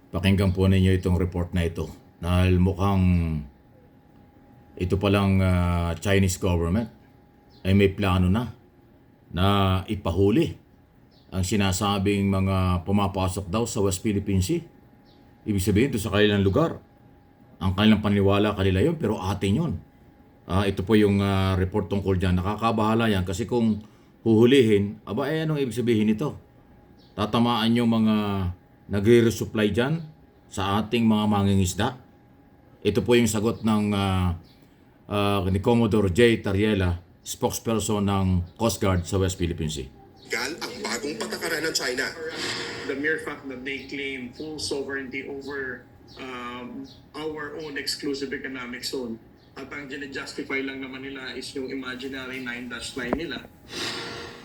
Pakinggan po ninyo itong report na ito. Dahil mukhang ito palang Chinese government ay may plano na ipahuli ang sinasabing mga pumapasok daw sa West Philippine Sea. Ibig sabihin ito sa kanilang lugar. Ang kanilang paniwala kanila yun, pero atin yun. Ito po yung report tungkol dyan. Nakakabahala yan kasi kung huhulihin, anong ibig sabihin nito? Tatamaan yung mga nagre-resupply dyan sa ating mga mangingisda. Ito po yung sagot ng ni Commodore J. Tariela, spokesperson ng Coast Guard sa West Philippine Sea. Ang bagong patakaran ng China. The mere fact that they claim full sovereignty over our own exclusive economic zone at ang justify lang naman nila is yung imaginary 9-line nila.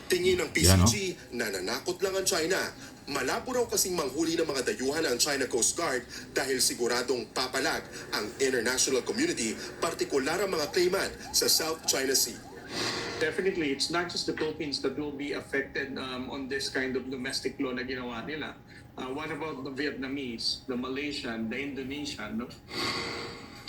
Tingin ng PCG, nananakot lang ang China. Malabo raw kasing manghuli ng mga dayuhan ang China Coast Guard dahil siguradong papalag ang international community, partikular ang mga claimant sa South China Sea. Definitely, it's not just the Philippines that will be affected on this kind of domestic law na ginawa nila. What about the Vietnamese, the Malaysian, the Indonesian? No?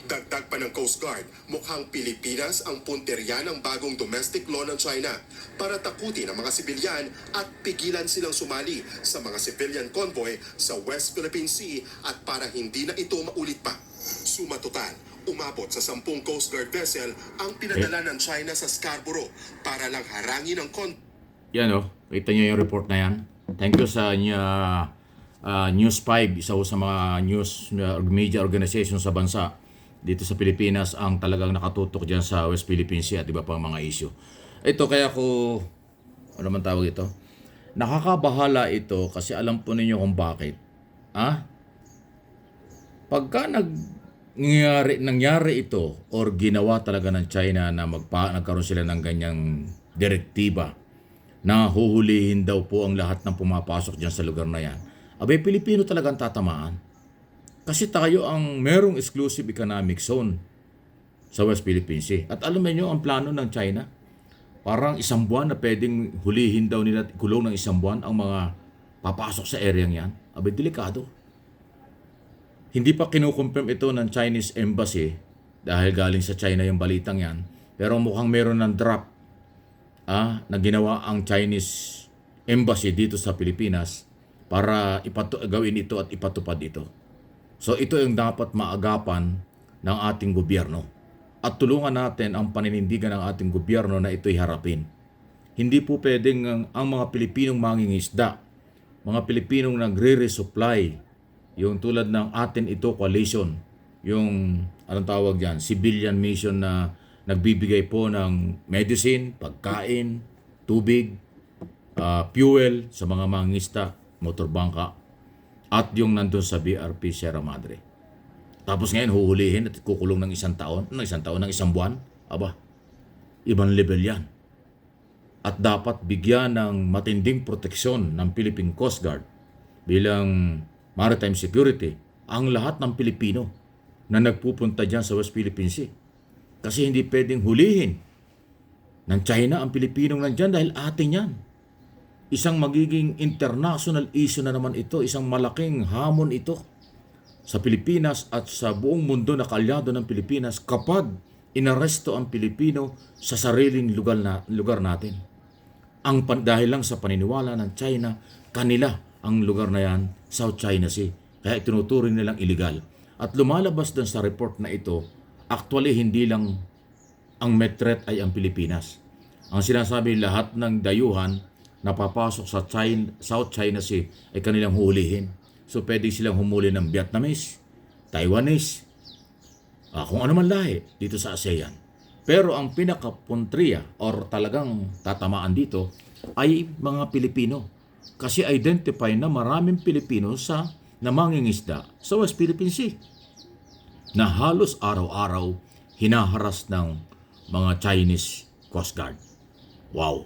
Dagdag pa ng Coast Guard, mukhang Pilipinas ang punterya ng bagong domestic law ng China para takutin ang mga sibilyan at pigilan silang sumali sa mga civilian convoy sa West Philippine Sea at para hindi na ito maulit pa. Suma total, umabot sa 10 Coast Guard vessel ang pinadala ng China sa Scarborough para lang harangin ang Yan kita nyo yung report na yan. Thank you sa News 5, isa sa mga news media organization sa bansa dito sa Pilipinas ang talagang nakatutok dyan sa West Philippine Sea at iba pang mga issue. Ito kaya ano man tawag ito? Nakakabahala ito kasi alam po ninyo kung bakit. Pagka nangyari ito or ginawa talaga ng China na nagkaroon sila ng ganyang direktiba na huhulihin daw po ang lahat ng pumapasok dyan sa lugar na yan, Pilipino talagang tatamaan. Kasi tayo ang merong exclusive economic zone sa West Philippine Sea. At alam niyo ang plano ng China? Parang 1 buwan na pwedeng hulihin daw nila, kulong ng 1 buwan ang mga papasok sa area yan. Delikado. Hindi pa kinukonfirm ito ng Chinese Embassy dahil galing sa China yung balitang yan. Pero mukhang meron ng draft na ginawa ang Chinese Embassy dito sa Pilipinas para gawin ito at ipatupad ito. So ito yung dapat maagapan ng ating gobyerno at tulungan natin ang paninindigan ng ating gobyerno na ito'y harapin. Hindi po pwedeng ang mga Pilipinong mangingisda, mga Pilipinong nagre-resupply, yung tulad ng atin ito coalition, yung anong tawag dyan, civilian mission na nagbibigay po ng medicine, pagkain, tubig, fuel sa mga mangingisda, motorbangka, at yung nandun sa BRP Sierra Madre. Tapos ngayon huhulihin at kukulong ng 1 taon, ng 1 buwan. Ibang level yan. At dapat bigyan ng matinding proteksyon ng Philippine Coast Guard bilang maritime security ang lahat ng Pilipino na nagpupunta dyan sa West Philippine Sea. Kasi hindi pwedeng hulihin ng China ang Pilipinong nandyan dahil atin yan. Isang magiging international issue na naman ito, isang malaking hamon ito sa Pilipinas at sa buong mundo na kaalyado ng Pilipinas kapag inaresto ang Pilipino sa sariling lugar natin. Dahil lang sa paniniwala ng China, kanila ang lugar na yan, South China Sea. Kaya tinuturing nilang illegal. At lumalabas din sa report na ito, actually hindi lang ang may threat ay ang Pilipinas. Ang sinasabi lahat ng dayuhan na papasok sa South China Sea ay kanilang hulihin. So pwede silang humuli ng Vietnamese, Taiwanese, kung ano man lahi dito sa ASEAN. Pero ang pinakapuntriya or talagang tatamaan dito ay mga Pilipino. Kasi identify na maraming Pilipino na mangingisda sa West Philippine Sea na halos araw-araw hinaharas ng mga Chinese Coast Guard. Wow!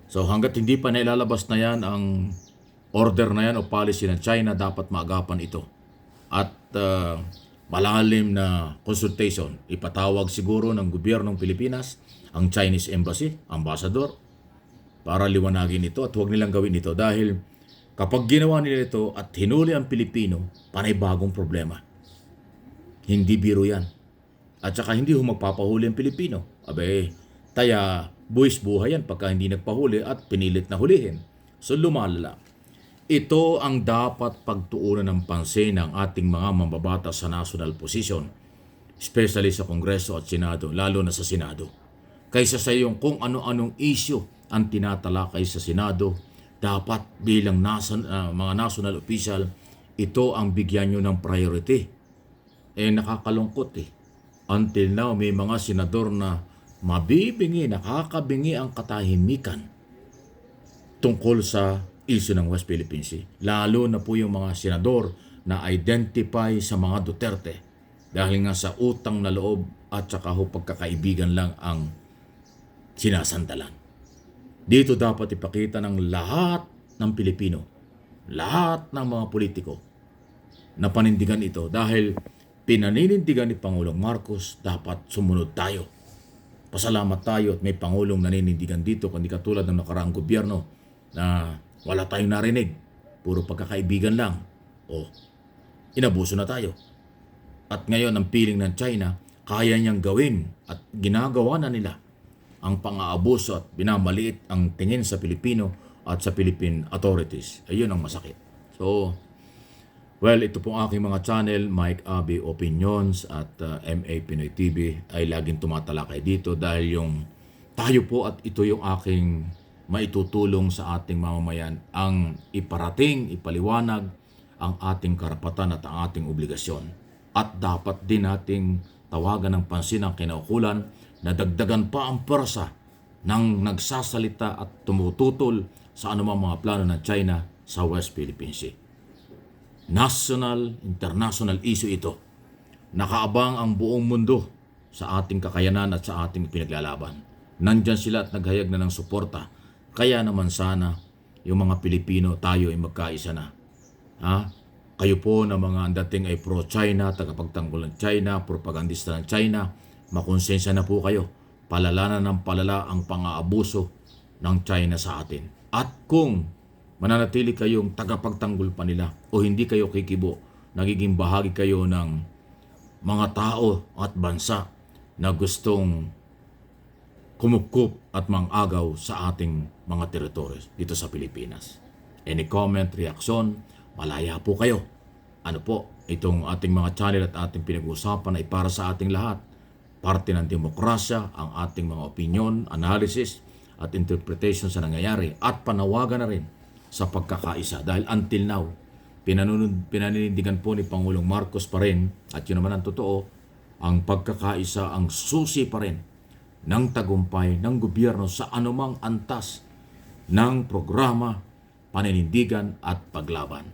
So hanggat hindi pa nailalabas na yan ang order na yan o policy ng China, dapat maagapan ito. At malalim na consultation, ipatawag siguro ng gobyernong Pilipinas ang Chinese Embassy, ambassador, para liwanagin ito at huwag nilang gawin ito dahil Kapag ginawa nila ito at hinuli ang Pilipino, panay bagong problema. Hindi biro yan. At saka hindi magpapahuli ang Pilipino. Abe, taya buwis buhay yan pagka hindi nagpahuli at pinilit na hulihin. So lumalala. Ito ang dapat pagtuunan ng pansin ng ating mga mambabatas sa national position, especially sa Kongreso at Senado, lalo na sa Senado. Kaysa sa yung kung ano-anong issue ang tinatalakay sa Senado, dapat bilang mga national official, ito ang bigyan nyo ng priority. Nakakalungkot eh. Until now, may mga senador na nakakabingi ang katahimikan tungkol sa issue ng West Philippine Sea. Lalo na po yung mga senador na identify sa mga Duterte dahil nga sa utang na loob at saka pagkakaibigan lang ang sinasandalan. Dito dapat ipakita ng lahat ng Pilipino, lahat ng mga politiko na panindigan ito dahil pinaninindigan ni Pangulong Marcos, dapat sumunod tayo. Pasalamat tayo at may Pangulong naninindigan dito, kundi katulad ng nakaraang gobyerno na wala tayong narinig, puro pagkakaibigan lang. Inabuso na tayo. At ngayon ang piling ng China, kaya niyang gawin at ginagawa na nila ang pang-aabuso at binamaliit ang tingin sa Pilipino at sa Philippine authorities. Ayun ang masakit. So, well, ito pong aking mga channel, Mike Abi Opinions at MA Pinoy TV ay laging tumatalakay dito dahil tayo po at ito yung aking maitutulong sa ating mamamayan ang ipaliwanag ang ating karapatan at ang ating obligasyon. At dapat din nating tawagan ng pansin ang kinaukulan na dagdagan pa ang pwersa ng nagsasalita at tumututol sa anumang mga plano ng China sa West Philippine Sea. National, international issue ito. Nakaabang ang buong mundo sa ating kakayanan at sa ating pinaglalaban. Nandyan sila at naghayag na ng suporta. Kaya naman sana yung mga Pilipino tayo ay magkaisa na. Kayo po na mga ang dating ay pro-China, tagapagtanggol ng China, propagandista ng China, makonsensya na po kayo. Palala na ng palala ang pang-aabuso ng China sa atin. At kung mananatili kayong tagapagtanggol pa nila o hindi kayo kikibo, nagiging bahagi kayo ng mga tao at bansa na gustong kumukup at mangagaw sa ating mga teritoryo dito sa Pilipinas. Any comment, reaksyon, malaya po kayo. Ano po, itong ating mga channel at ating pinag-uusapan ay para sa ating lahat. Parte ng demokrasya, ang ating mga opinion, analysis at interpretation sa nangyayari at panawagan na rin sa pagkakaisa. Dahil until now, pinaninindigan po ni Pangulong Marcos pa rin, at yun naman ang totoo, ang pagkakaisa ang susi pa rin ng tagumpay ng gobyerno sa anumang antas ng programa, paninindigan at paglaban.